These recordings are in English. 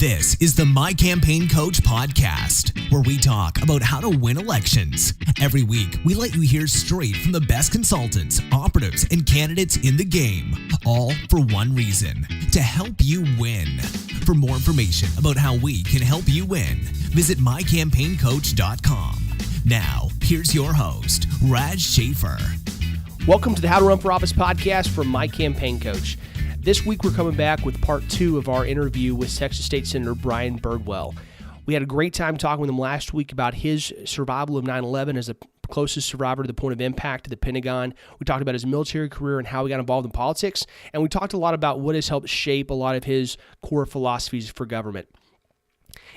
This is the My Campaign Coach podcast, where we talk about how to win elections. Every week, we let you hear straight from the best consultants, operatives, and candidates in the game, all for one reason, to help you win. For more information about how we can help you win, visit mycampaigncoach.com. Now, here's your host, Raj Schaefer. Welcome to the How to Run for Office podcast from My Campaign Coach. This week, we're coming back with part 2 of our interview with Texas State Senator Brian Birdwell. We had a great time talking with him last week about his survival of 9/11 as the closest survivor to the point of impact to the Pentagon. We talked about his military career and how he got involved in politics, and we talked a lot about what has helped shape a lot of his core philosophies for government.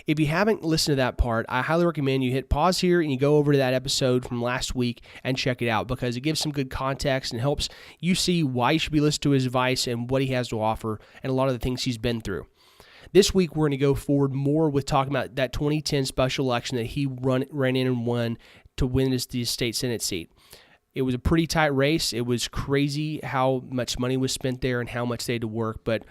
If you haven't listened to that part, I highly recommend you hit pause here and you go over to that episode from last week and check it out, because it gives some good context and helps you see why you should be listening to his advice and what he has to offer and a lot of the things he's been through. This week, we're going to go forward more with talking about that 2010 special election that he ran in and won to win the state Senate seat. It was a pretty tight race. It was crazy how much money was spent there and how much they had to work, but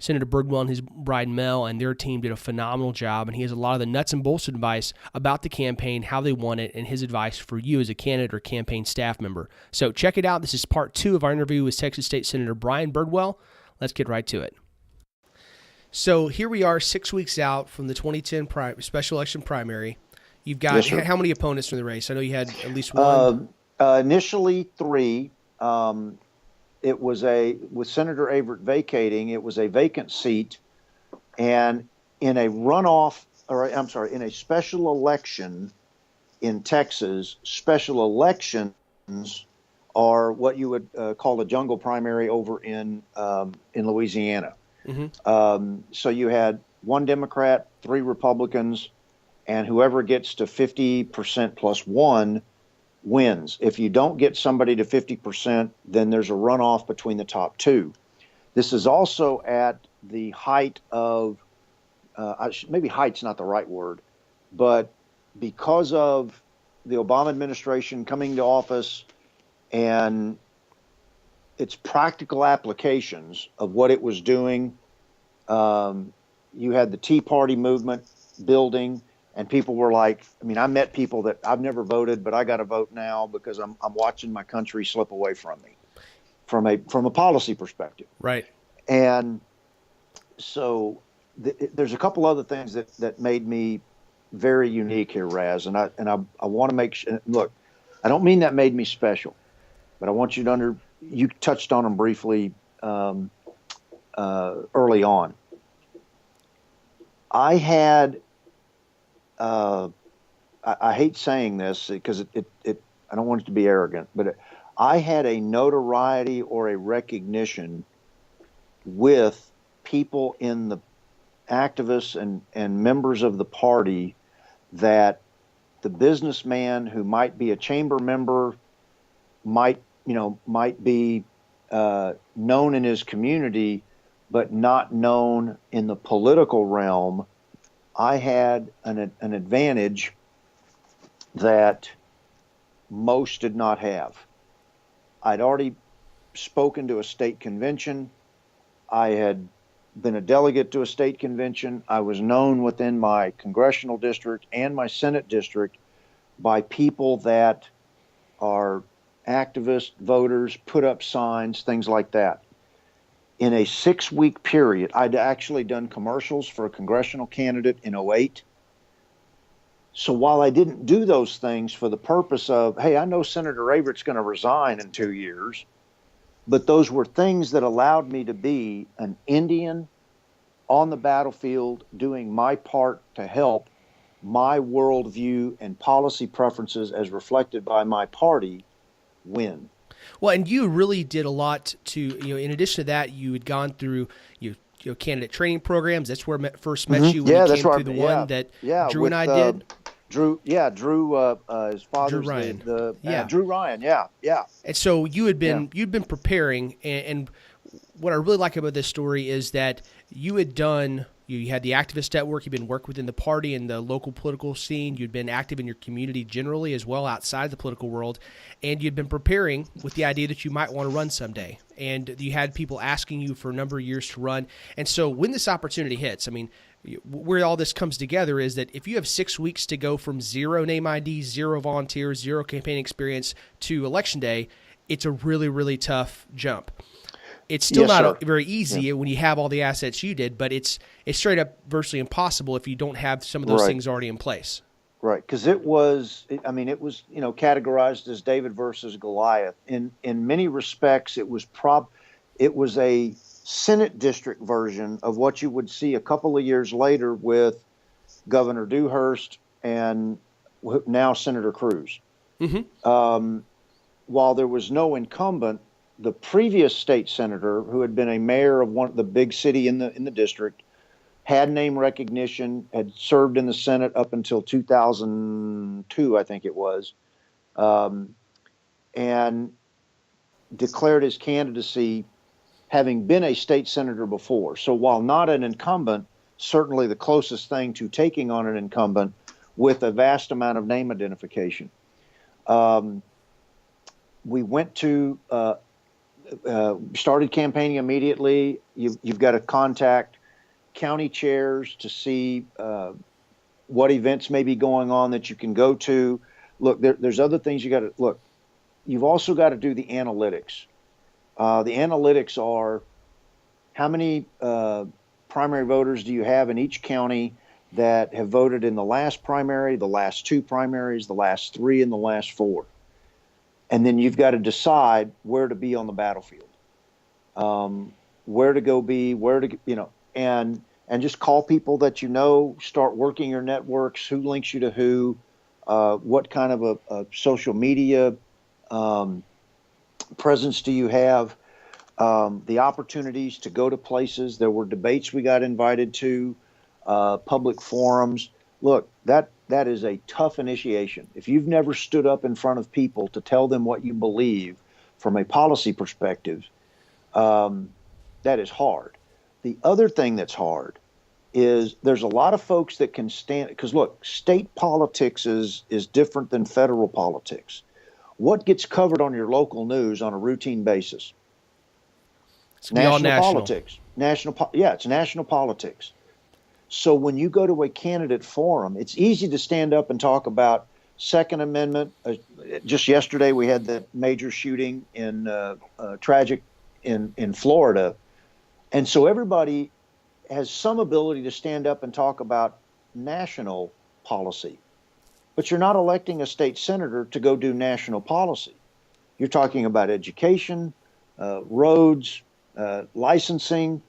Senator Birdwell and his bride Mel and their team did a phenomenal job, and he has a lot of the nuts and bolts advice about the campaign, how they won it, and his advice for you as a candidate or campaign staff member. So check it out. This is part 2 of our interview with Texas State Senator Brian Birdwell. Let's get right to it. So here we are 6 weeks out from the 2010 special election primary. You've got how many opponents from the race? I know you had at least one. Initially 3. It was with Senator Averitt vacating, it was a vacant seat, and in a special election in Texas, special elections are what you would call a jungle primary over in Louisiana. Mm-hmm. So you had 1 Democrat, 3 Republicans, and whoever gets to 50% plus 1 wins. If you don't get somebody to 50%, then there's a runoff between the top 2. This is also at the height of, maybe height's not the right word, but because of the Obama administration coming to office and its practical applications of what it was doing, you had the Tea Party movement building. And people were like, I met people that I've never voted, but I got to vote now because I'm watching my country slip away from me from a policy perspective. Right. And so there's a couple other things that made me very unique here, Raz. And I want to make sure, look, I don't mean that made me special, but I want you to you touched on them briefly early on. I had, I hate saying this because I don't want it to be arrogant, but I had a notoriety or a recognition with people in the activists and members of the party that the businessman who might be a chamber member might be known in his community, but not known in the political realm. I had an advantage that most did not have. I'd already spoken to a state convention. I had been a delegate to a state convention. I was known within my congressional district and my Senate district by people that are activists, voters, put up signs, things like that. In a 6-week period, I'd actually done commercials for a congressional candidate in 2008. So while I didn't do those things for the purpose of, hey, I know Senator Averitt's going to resign in 2 years, but those were things that allowed me to be an Indian on the battlefield doing my part to help my worldview and policy preferences as reflected by my party win. Well, and you really did a lot to, in addition to that, you had gone through your candidate training programs. That's where I first met you when you came through the one that Drew and I did. Drew, his father's Drew Ryan, Drew Ryan, And so you'd been preparing, and what I really like about this story is that you had done, you had the activist network, you've been working within the party and the local political scene, you'd been active in your community generally as well outside the political world, and you'd been preparing with the idea that you might want to run someday. And you had people asking you for a number of years to run. And so when this opportunity hits, I mean, where all this comes together is that if you have 6 weeks to go from 0 name ID, 0 volunteers, 0 campaign experience to Election Day, it's a really, really tough jump. It's still not very easy when you have all the assets you did, but it's straight up virtually impossible if you don't have some of those things already in place. Right, because it was categorized as David versus Goliath. In many respects, it was a Senate district version of what you would see a couple of years later with Governor Dewhurst and now Senator Cruz. Mm-hmm. While there was no incumbent, the previous state senator, who had been a mayor of the big city in the district, had name recognition, had served in the Senate up until 2002, I think it was, and declared his candidacy, having been a state senator before. So while not an incumbent, certainly the closest thing to taking on an incumbent with a vast amount of name identification. We went to started campaigning immediately. You've got to contact county chairs to see what events may be going on that you can go to. Look, there's other things you got to look. You've also got to do the analytics. The analytics are how many primary voters do you have in each county that have voted in the last primary, the last 2 primaries, the last 3, and the last 4. And then you've got to decide where to be on the battlefield, where to go be, and just call people that start working your networks, who links you to who, what kind of a social media presence do you have, the opportunities to go to places. There were debates we got invited to, public forums. Look, that is a tough initiation. If you've never stood up in front of people to tell them what you believe from a policy perspective, that is hard. The other thing that's hard is there's a lot of folks that can stand, because look, state politics is different than federal politics. What gets covered on your local news on a routine basis? It's national politics. It's national politics. So when you go to a candidate forum, it's easy to stand up and talk about Second Amendment. Just yesterday, we had the major shooting tragic in Florida. And so everybody has some ability to stand up and talk about national policy. But you're not electing a state senator to go do national policy. You're talking about education, roads, licensing.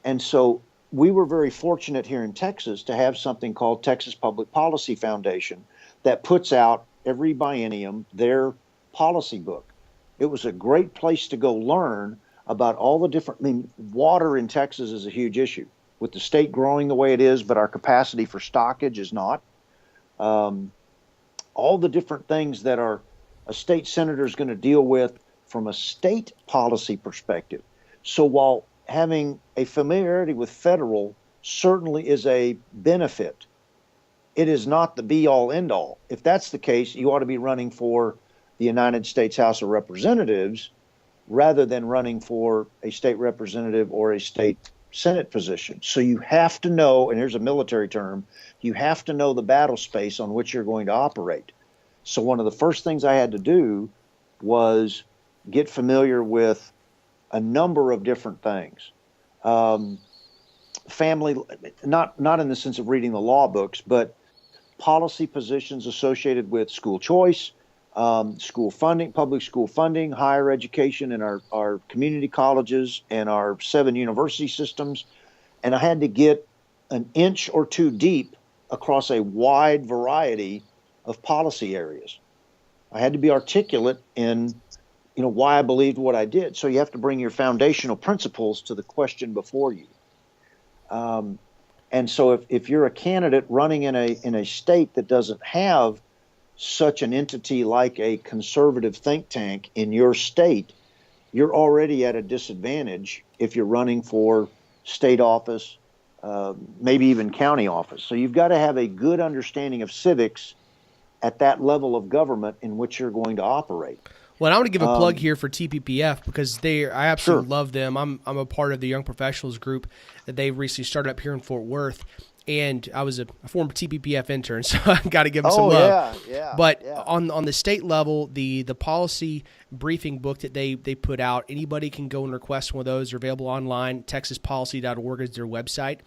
And so we were very fortunate here in Texas to have something called Texas Public Policy Foundation that puts out every biennium their policy book. It was a great place to go learn about all the different, water in Texas is a huge issue with the state growing the way it is, but our capacity for stockage is not. All the different things that a state senator is going to deal with from a state policy perspective. So while having a familiarity with federal certainly is a benefit, it is not the be-all, end-all. If that's the case, you ought to be running for the United States House of Representatives rather than running for a state representative or a state Senate position. So you have to know, and here's a military term, you have to know the battle space on which you're going to operate. So one of the first things I had to do was get familiar with a number of different things. Family, not in the sense of reading the law books, but policy positions associated with school choice, school funding, public school funding, higher education in our community colleges and our 7 university systems. And I had to get an inch or 2 deep across a wide variety of policy areas. I had to be articulate in why I believed what I did. So you have to bring your foundational principles to the question before you. And so if you're a candidate running in a state that doesn't have such an entity like a conservative think tank in your state, you're already at a disadvantage if you're running for state office, maybe even county office. So you've got to have a good understanding of civics at that level of government in which you're going to operate. Well, I want to give a plug here for TPPF because I absolutely Sure. love them. I'm a part of the Young Professionals group that they recently started up here in Fort Worth, and I was a former TPPF intern, so I got to give them some love. Yeah. But on the state level, the policy briefing book that they put out, anybody can go and request one of those. They're available online. TexasPolicy.org is their website.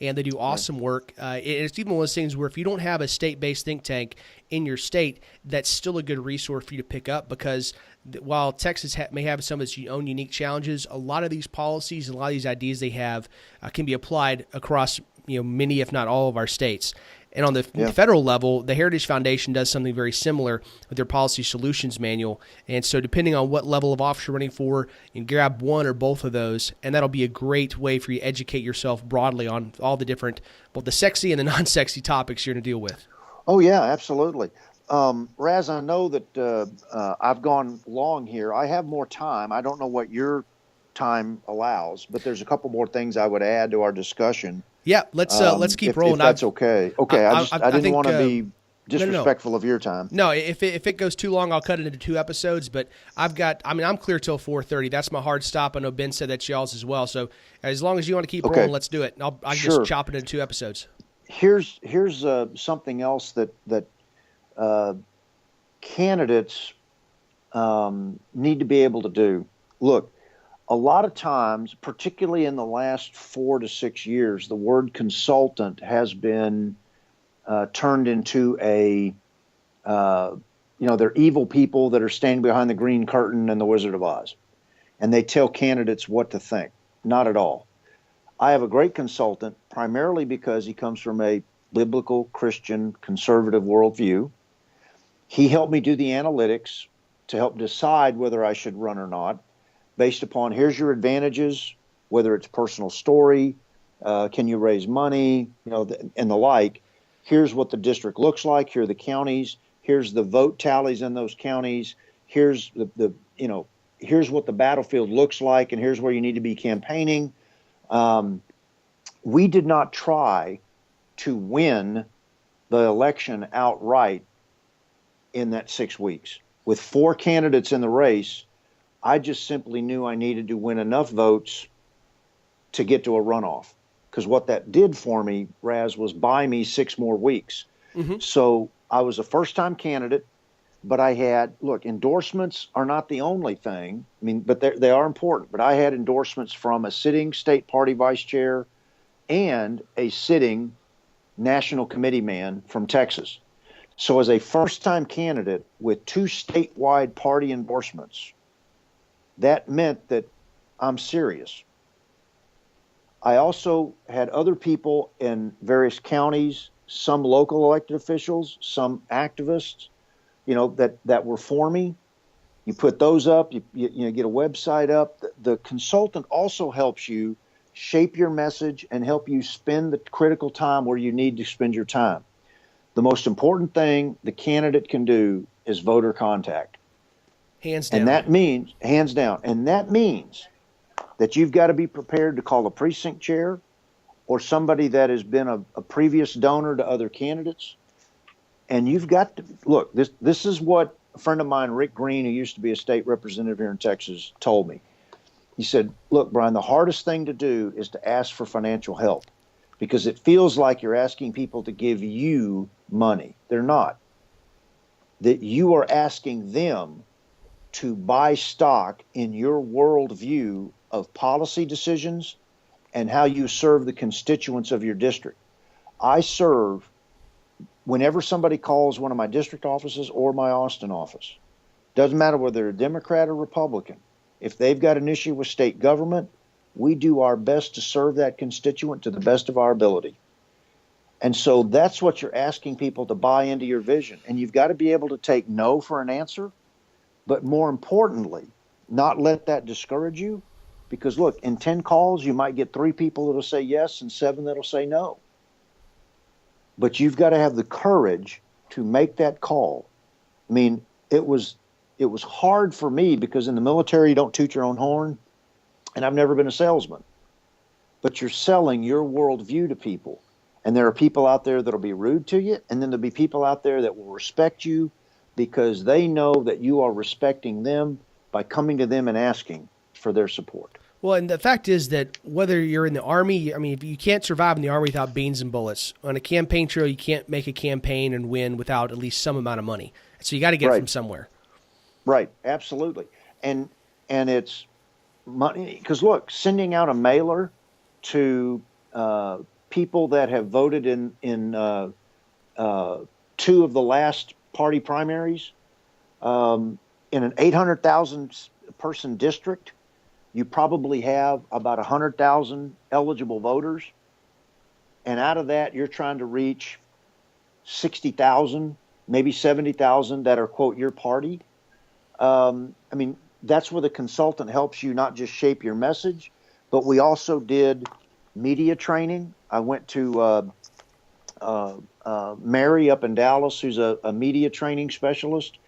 And they do awesome work. It's even one of those things where if you don't have a state-based think tank in your state, that's still a good resource for you to pick up because while Texas may have some of its own unique challenges, a lot of these policies and a lot of these ideas they have can be applied across many, if not all, of our states. And on the federal level, the Heritage Foundation does something very similar with their Policy Solutions Manual. And so depending on what level of office you're running for, you can grab one or both of those, and that'll be a great way for you to educate yourself broadly on all the different, the sexy and the non-sexy topics you're going to deal with. Oh, yeah, absolutely. Raz, I know that I've gone long here. I have more time. I don't know what your time allows, but there's a couple more things I would add to our discussion. Yeah, let's keep rolling. If that's okay. Okay, I didn't want to be disrespectful of your time. No, if it goes too long, I'll cut it into 2 episodes. But I'm clear till 4:30. That's my hard stop. I know Ben said that's y'all's as well. So as long as you want to keep rolling, let's do it. I can just chop it into 2 episodes. Here's something else that candidates need to be able to do. Look. A lot of times, particularly in the last 4 to 6 years, the word consultant has been turned into they're evil people that are standing behind the green curtain and the Wizard of Oz. And they tell candidates what to think. Not at all. I have a great consultant primarily because he comes from a biblical, Christian, conservative worldview. He helped me do the analytics to help decide whether I should run or not. Based upon here's your advantages, whether it's personal story, can you raise money, and the like. Here's what the district looks like. Here are the counties. Here's the vote tallies in those counties. Here's here's what the battlefield looks like, and here's where you need to be campaigning. We did not try to win the election outright in that 6 weeks. With 4 candidates in the race, I just simply knew I needed to win enough votes to get to a runoff. Because what that did for me, Raz, was buy me 6 more weeks. Mm-hmm. So I was a first-time candidate, but I had, endorsements are not the only thing. But they are important. But I had endorsements from a sitting state party vice chair and a sitting national committee man from Texas. So as a first-time candidate with 2 statewide party endorsements, that meant that I'm serious. I also had other people in various counties, some local elected officials, some activists, that were for me. You put those up, you get a website up. The consultant also helps you shape your message and help you spend the critical time where you need to spend your time. The most important thing the candidate can do is voter contact. Hands down. And that means, hands down, and that means that you've got to be prepared to call a precinct chair or somebody that has been a previous donor to other candidates. And you've got to, look, this is what a friend of mine, Rick Green, who used to be a state representative here in Texas, told me. He said, look, Brian, the hardest thing to do is to ask for financial help because it feels like you're asking people to give you money. They're not. That you are asking them to buy stock in your worldview of policy decisions and how you serve the constituents of your district. I serve whenever somebody calls one of my district offices or my Austin office. Doesn't matter whether they're a Democrat or Republican. If they've got an issue with state government, we do our best to serve that constituent to the best of our ability. And so that's what you're asking people to buy into your vision. And you've got to be able to take no for an answer. But more importantly, not let that discourage you because, look, in 10 calls, you might get 3 people that'll say yes and 7 that'll say no. But you've got to have the courage to make that call. It was hard for me because in the military, you don't toot your own horn. And I've never been a salesman, but you're selling your worldview to people. And there are people out there that'll be rude to you, and then there'll be people out there that will respect you because they know that you are respecting them by coming to them and asking for their support. Well, and the fact is that whether you're in the Army, I mean, if you can't survive in the Army without beans and bullets. On a campaign trail, you can't make a campaign and win without at least some amount of money. So you got to get it from somewhere. Right, absolutely. And it's money, because look, sending out a mailer to people that have voted in 2 of the last party primaries in an 800,000 person district, you probably have about 100,000 eligible voters. And out of that, you're trying to reach 60,000, maybe 70,000 that are, quote, your party. I mean, that's where the consultant helps you not just shape your message, but we also did media training. I went to Mary up in Dallas, who's a media training specialist,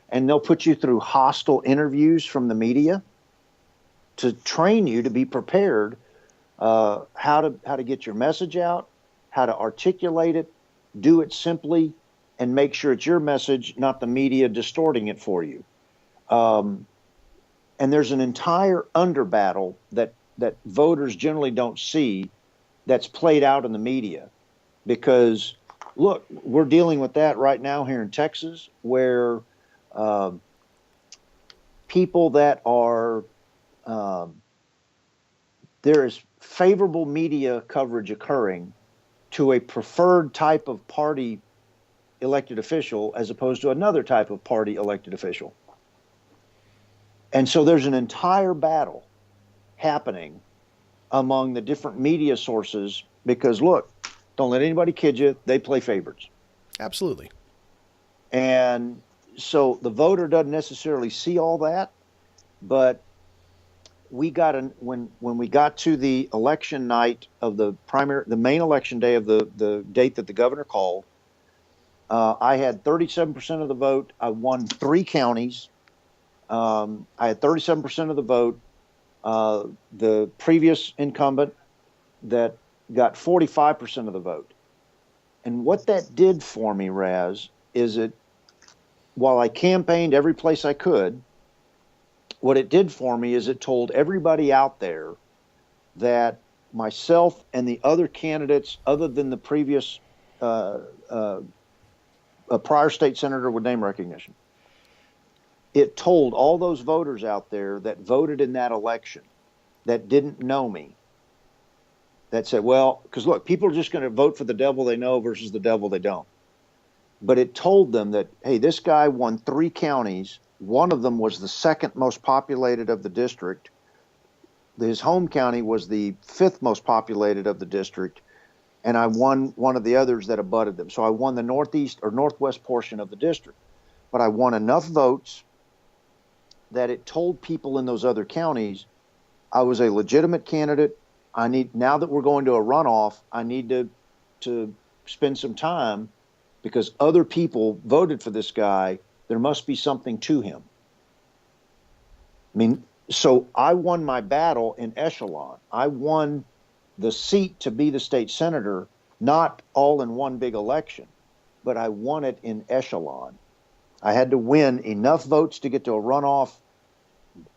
and they'll put you through hostile interviews from the media to train you to be prepared, how to get your message out, how to articulate it, do it simply, and make sure it's your message, not the media distorting it for you. And there's an entire under battle that voters generally don't see that's played out in the media. Because, look, we're dealing with that right now here in Texas, where people that are there is favorable media coverage occurring to a preferred type of party elected official as opposed to another type of party elected official. And so there's an entire battle happening among the different media sources because, look, don't let anybody kid you, they play favorites. Absolutely. And so the voter doesn't necessarily see all that, but we got when we got to the election night of the main election day of the date that the governor called, I had 37% of the vote. I won 3 counties. I had 37% of the vote. The previous incumbent that got 45% of the vote. And what that did for me, Raz, is while I campaigned every place I could, what it did for me is it told everybody out there that myself and the other candidates, other than the previous a prior state senator with name recognition, it told all those voters out there that voted in that election that didn't know me, that said, well, because look, people are just going to vote for the devil they know versus the devil they don't. But it told them that, hey, this guy won 3 counties. One of them was the second most populated of the district. His home county was the 5th most populated of the district. And I won one of the others that abutted them. So I won the northeast or northwest portion of the district. But I won enough votes that it told people in those other counties I was a legitimate candidate. Now that we're going to a runoff, I need to spend some time because other people voted for this guy. There must be something to him. I mean, so I won my battle in echelon. I won the seat to be the state senator, not all in one big election, but I won it in echelon. I had to win enough votes to get to a runoff,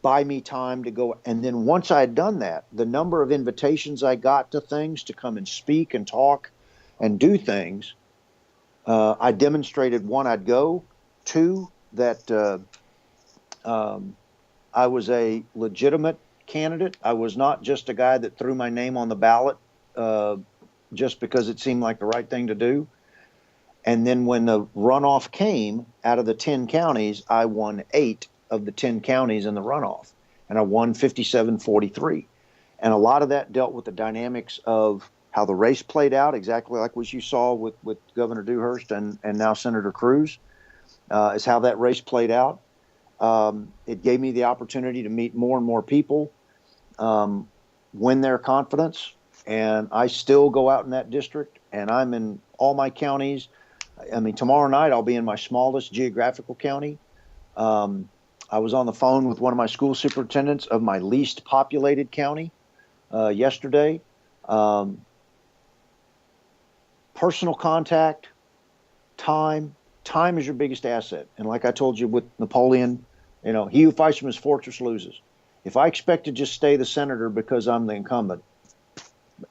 buy me time to go. And then once I had done that, the number of invitations I got to things to come and speak and talk and do things, I demonstrated, 1, I'd go, 2, that I was a legitimate candidate. I was not just a guy that threw my name on the ballot just because it seemed like the right thing to do. And then when the runoff came, out of the 10 counties, I won 8 of the 10 counties in the runoff. And I won 57-43. And a lot of that dealt with the dynamics of how the race played out, exactly like what you saw with Governor Dewhurst and now Senator Cruz, is how that race played out. It gave me the opportunity to meet more and more people, win their confidence. And I still go out in that district, and I'm in all my counties. I mean, tomorrow night I'll be in my smallest geographical county. I was on the phone with one of my school superintendents of my least populated county yesterday. Personal contact, time. Time is your biggest asset. And like I told you with Napoleon, he who fights from his fortress loses. If I expect to just stay the senator because I'm the incumbent,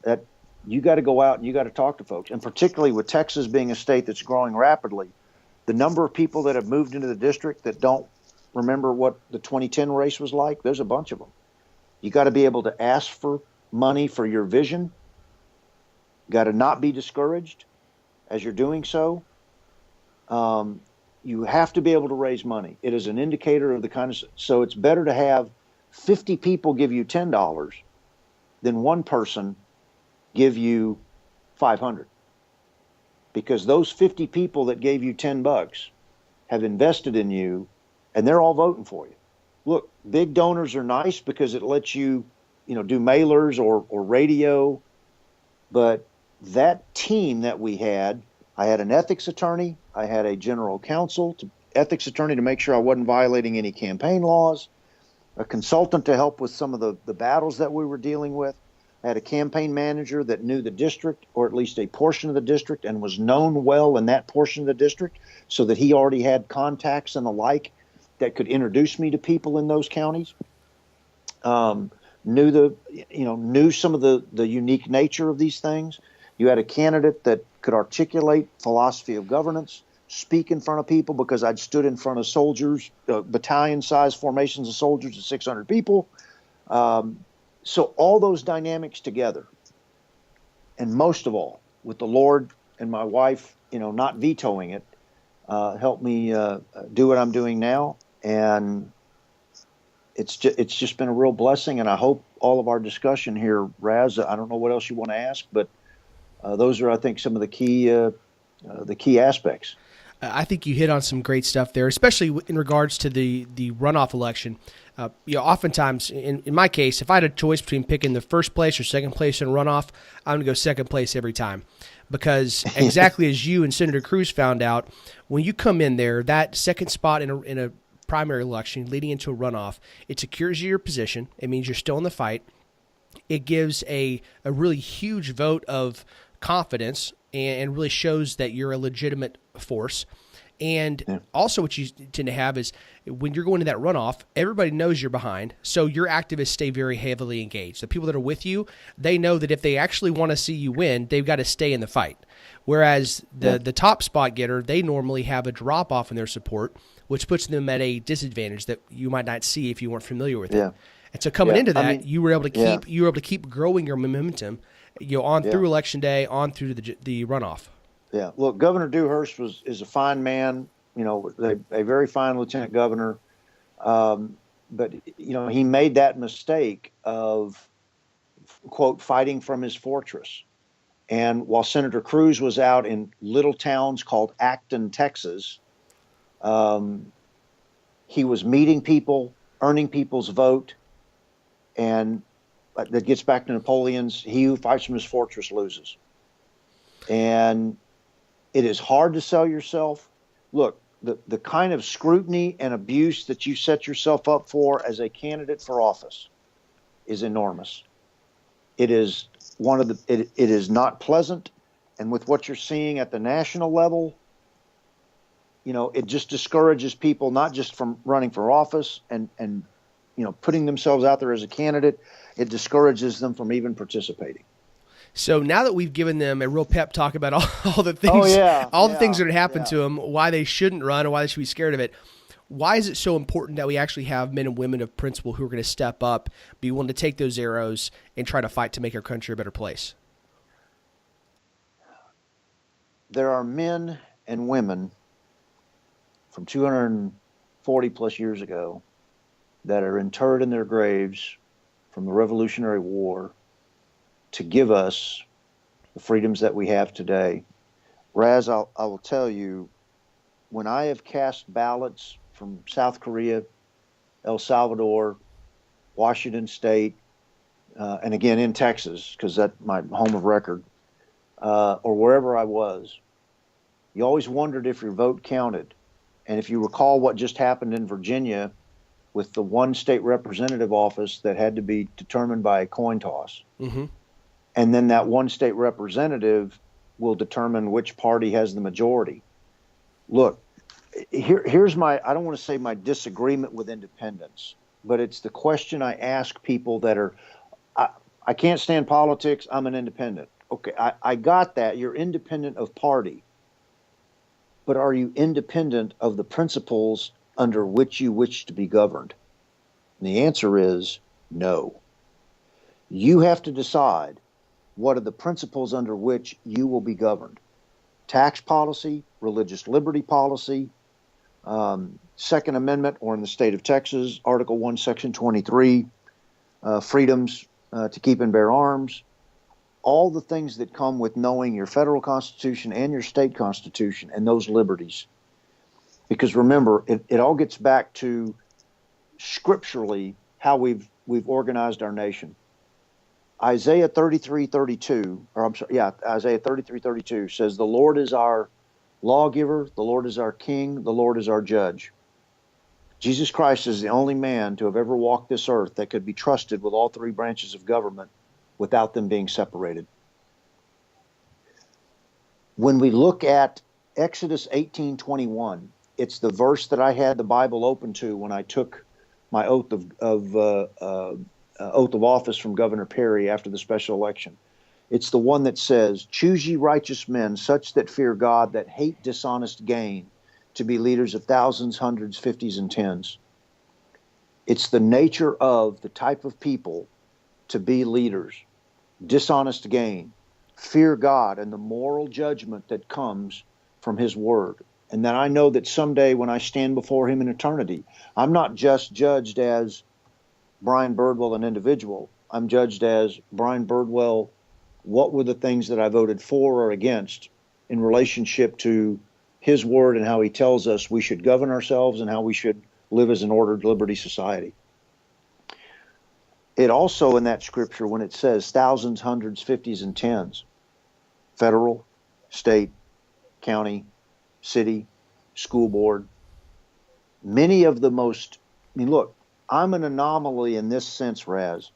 that you got to go out and you got to talk to folks. And particularly with Texas being a state that's growing rapidly, the number of people that have moved into the district that don't remember what the 2010 race was like, there's a bunch of them. You got to be able to ask for money for your vision. Got to not be discouraged as you're doing so. You have to be able to raise money. It is an indicator of the kind of, so it's better to have 50 people give you $10 than one person give you 500, because those 50 people that gave you $10 have invested in you and they're all voting for you. Look, big donors are nice because it lets you, do mailers or radio, but that team that we had, I had an ethics attorney, I had a general counsel, ethics attorney to make sure I wasn't violating any campaign laws, a consultant to help with some of the battles that we were dealing with. I had a campaign manager that knew the district, or at least a portion of the district, and was known well in that portion of the district, so that he already had contacts and the like that could introduce me to people in those counties. Knew some of the unique nature of these things. You had a candidate that could articulate philosophy of governance, speak in front of people, because I'd stood in front of soldiers, battalion-sized formations of soldiers of 600 people. So all those dynamics together, and most of all, with the Lord and my wife, not vetoing it, helped me do what I'm doing now. And it's just been a real blessing. And I hope all of our discussion here, Raz, I don't know what else you want to ask, but those are, I think, some of the key aspects. I think you hit on some great stuff there, especially in regards to the runoff election. Oftentimes, in my case, if I had a choice between picking the first place or second place in runoff, I'm going to go second place every time. Because exactly as you and Senator Cruz found out, when you come in there, that second spot in a primary election leading into a runoff, it secures your position. It means you're still in the fight. It gives a really huge vote of confidence and really shows that you're a legitimate force. And also what you tend to have is when you're going to that runoff, everybody knows you're behind, so your activists stay very heavily engaged. The people that are with you, they know that if they actually want to see you win, they've got to stay in the fight. Whereas the top spot getter, they normally have a drop-off in their support, which puts them at a disadvantage that you might not see if you weren't familiar with it. And so coming into that, you were able to keep growing your momentum, on through Election Day, on through the runoff. Yeah. Look, Governor Dewhurst is a fine man, a very fine lieutenant governor. But he made that mistake of, quote, fighting from his fortress. And while Senator Cruz was out in little towns called Acton, Texas, he was meeting people, earning people's vote. And that gets back to Napoleon's, he who fights from his fortress loses. And it is hard to sell yourself. Look, the kind of scrutiny and abuse that you set yourself up for as a candidate for office is enormous. It is it is not pleasant. And with what you're seeing at the national level, it just discourages people, not just from running for office and putting themselves out there as a candidate. It discourages them from even participating. So now that we've given them a real pep talk about all the things, the things that happened to them, why they shouldn't run or why they should be scared of it, why is it so important that we actually have men and women of principle who are going to step up, be willing to take those arrows, and try to fight to make our country a better place? There are men and women from 240 plus years ago that are interred in their graves from the Revolutionary War to give us the freedoms that we have today. Raz, I will tell you, when I have cast ballots from South Korea, El Salvador, Washington State, and again in Texas, because that's my home of record, or wherever I was, you always wondered if your vote counted. And if you recall what just happened in Virginia with the one state representative office that had to be determined by a coin toss. Mm-hmm. And then that one state representative will determine which party has the majority. Look, here's my, I don't want to say my disagreement with independence, but it's the question I ask people that are, I can't stand politics, I'm an independent. Okay, I got that. You're independent of party. But are you independent of the principles under which you wish to be governed? And the answer is no. You have to decide what are the principles under which you will be governed. Tax policy, religious liberty policy, Second Amendment, or in the state of Texas, Article 1, Section 23, freedoms to keep and bear arms, all the things that come with knowing your federal constitution and your state constitution and those liberties. Because remember, it all gets back to scripturally how we've organized our nation. Isaiah 33:32 says, the Lord is our lawgiver, the Lord is our king, the Lord is our judge. Jesus Christ is the only man to have ever walked this earth that could be trusted with all three branches of government without them being separated. When we look at Exodus 18:21, it's the verse that I had the Bible open to when I took my oath of office from Governor Perry after the special election. It's the one that says, choose ye righteous men, such that fear God, that hate dishonest gain, to be leaders of thousands, hundreds, fifties, and tens. It's the nature of the type of people to be leaders. Dishonest gain, fear God, and the moral judgment that comes from his word. And then I know that someday when I stand before him in eternity, I'm not just judged as Brian Birdwell, an individual. I'm judged as Brian Birdwell, what were the things that I voted for or against in relationship to his word and how he tells us we should govern ourselves and how we should live as an ordered liberty society. It also, in that scripture, when it says thousands, hundreds, fifties, and tens, federal, state, county, city, school board, many of the most, I mean, look, I'm an anomaly in this sense, Raz.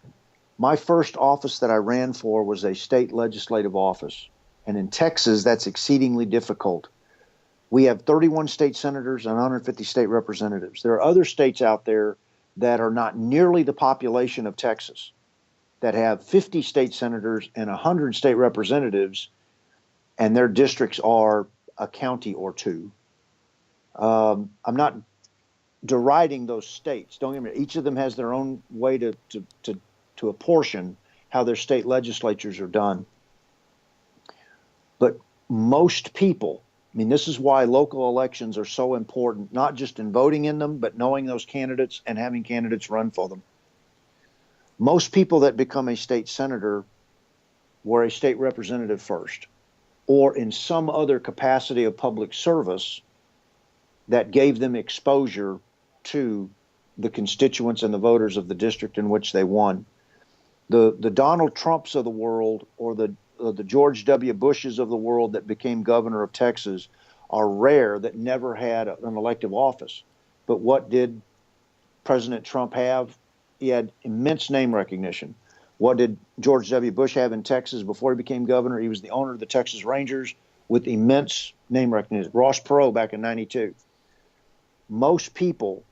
My first office that I ran for was a state legislative office. And in Texas, that's exceedingly difficult. We have 31 state senators and 150 state representatives. There are other states out there that are not nearly the population of Texas, that have 50 state senators and 100 state representatives, and their districts are a county or two. I'm not deriding those states. Don't get me wrong. Each of them has their own way to apportion how their state legislatures are done. But most people, I mean, this is why local elections are so important, not just in voting in them, but knowing those candidates and having candidates run for them. Most people that become a state senator were a state representative first, or in some other capacity of public service that gave them exposure to the constituents and the voters of the district in which they won. The Donald Trumps of the world, or the George W. Bushes of the world that became governor of Texas, are rare, that never had an elective office. But what did President Trump have? He had immense name recognition. What did George W. Bush have in Texas before he became governor? He was the owner of the Texas Rangers with immense name recognition. Ross Perot back in '92. Most people,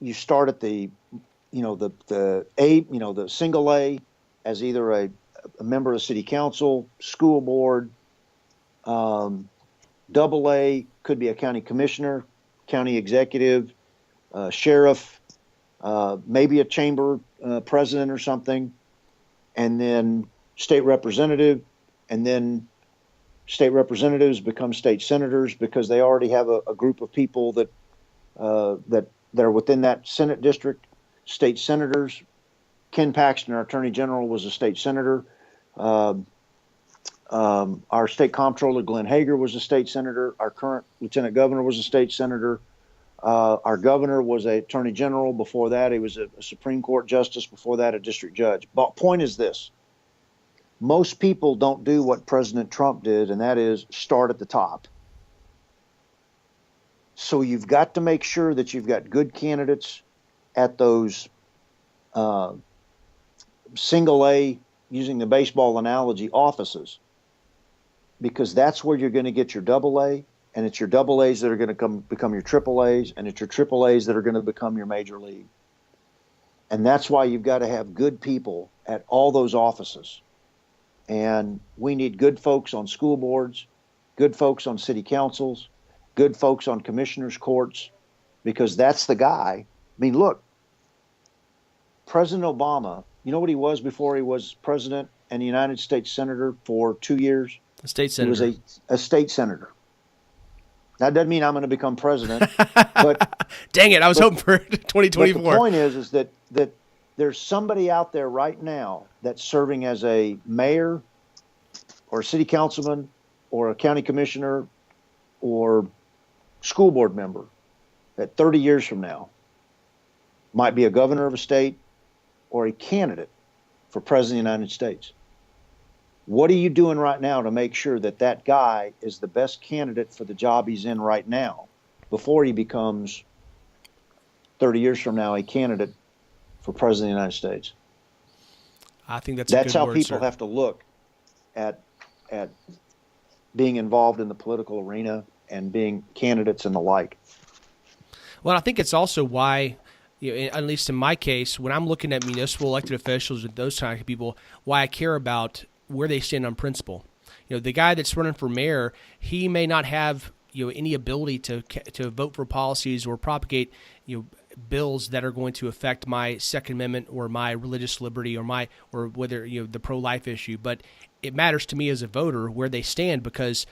you start at the single A as either a member of the city council, school board, double A could be a county commissioner, county executive, sheriff, maybe a chamber president or something, and then state representative, and then state representatives become state senators because they already have a group of people that are within that Senate district. State senators, Ken Paxton, our Attorney General, was a state senator. Our state comptroller, Glenn Hager, was a state senator. Our current lieutenant governor was a state senator. Our governor was an attorney general. Before that, he was a Supreme Court justice. Before that, a district judge. But point is this. Most people don't do what President Trump did, and that is start at the top. So you've got to make sure that you've got good candidates at those single A, using the baseball analogy, offices, because that's where you're going to get your double A, and it's your double A's that are going to become your triple A's, and it's your triple A's that are going to become your major league. And that's why you've got to have good people at all those offices. And we need good folks on school boards, good folks on city councils, good folks on commissioners' courts, because that's the guy. I mean, look, President Obama, you know what he was before he was president and a United States senator for 2 years? A state senator. He was a state senator. That doesn't mean I'm going to become president. But dang it, I was hoping for 2024. But the point is that there's somebody out there right now that's serving as a mayor or a city councilman or a county commissioner or school board member that 30 years from now might be a governor of a state or a candidate for president of the United States. What are you doing right now to make sure that that guy is the best candidate for the job he's in right now before he becomes 30 years from now a candidate for president of the United States? I think that's how word, people sir. have to look at being involved in the political arena and being candidates and the like. Well, I think it's also why, at least in my case, when I'm looking at municipal elected officials and those kind of people, why I care about where they stand on principle. The guy that's running for mayor, he may not have any ability to vote for policies or propagate bills that are going to affect my Second Amendment or my religious liberty or whether the pro-life issue. But it matters to me as a voter where they stand, because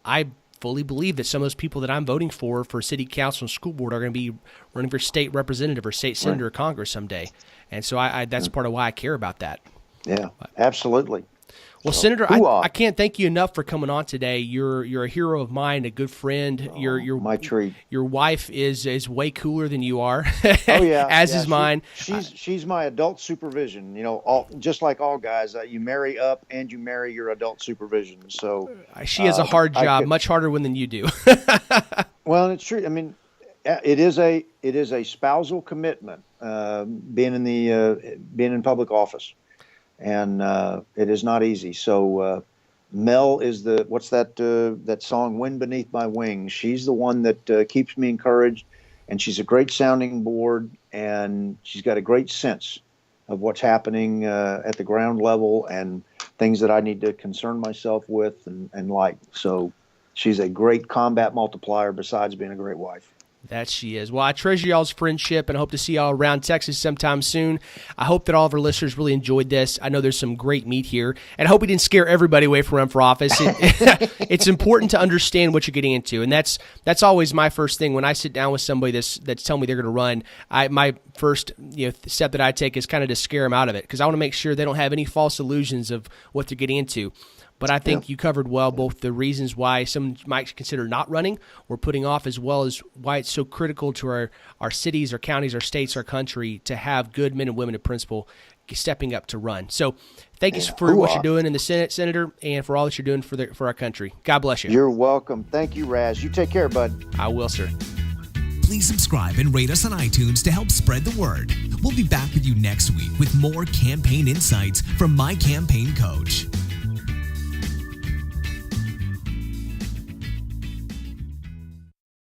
I fully believe that some of those people that I'm voting for city council and school board are going to be running for state representative or state senator or Congress someday. And so that's part of why I care about that. Yeah, absolutely. Well, Senator, I can't thank you enough for coming on today. You're a hero of mine, a good friend. My treat. Your wife is way cooler than you are. Oh yeah, as is mine. She's my adult supervision. Just like all guys, you marry up and you marry your adult supervision. So she has a hard job, much harder one than you do. Well, it's true. I mean, it is a spousal commitment, being in public office. And it is not easy. So Mel is what's that song, Wind Beneath My Wings? She's the one that keeps me encouraged, and she's a great sounding board, and she's got a great sense of what's happening at the ground level and things that I need to concern myself with and like. So she's a great combat multiplier besides being a great wife. That she is. Well, I treasure y'all's friendship and I hope to see y'all around Texas sometime soon. I hope that all of our listeners really enjoyed this. I know there's some great meat here, and I hope we didn't scare everybody away from running for office. It's important to understand what you're getting into, and that's always my first thing when I sit down with somebody that's telling me they're going to run. My first step that I take is kind of to scare them out of it, because I want to make sure they don't have any false illusions of what they're getting into. But I think you covered well both the reasons why some might consider not running or putting off, as well as why it's so critical to our cities, our counties, our states, our country to have good men and women of principle stepping up to run. So thank you for what you're doing in the Senate, Senator, and for all that you're doing for our country. God bless you. You're welcome. Thank you, Raz. You take care, bud. I will, sir. Please subscribe and rate us on iTunes to help spread the word. We'll be back with you next week with more campaign insights from My Campaign Coach.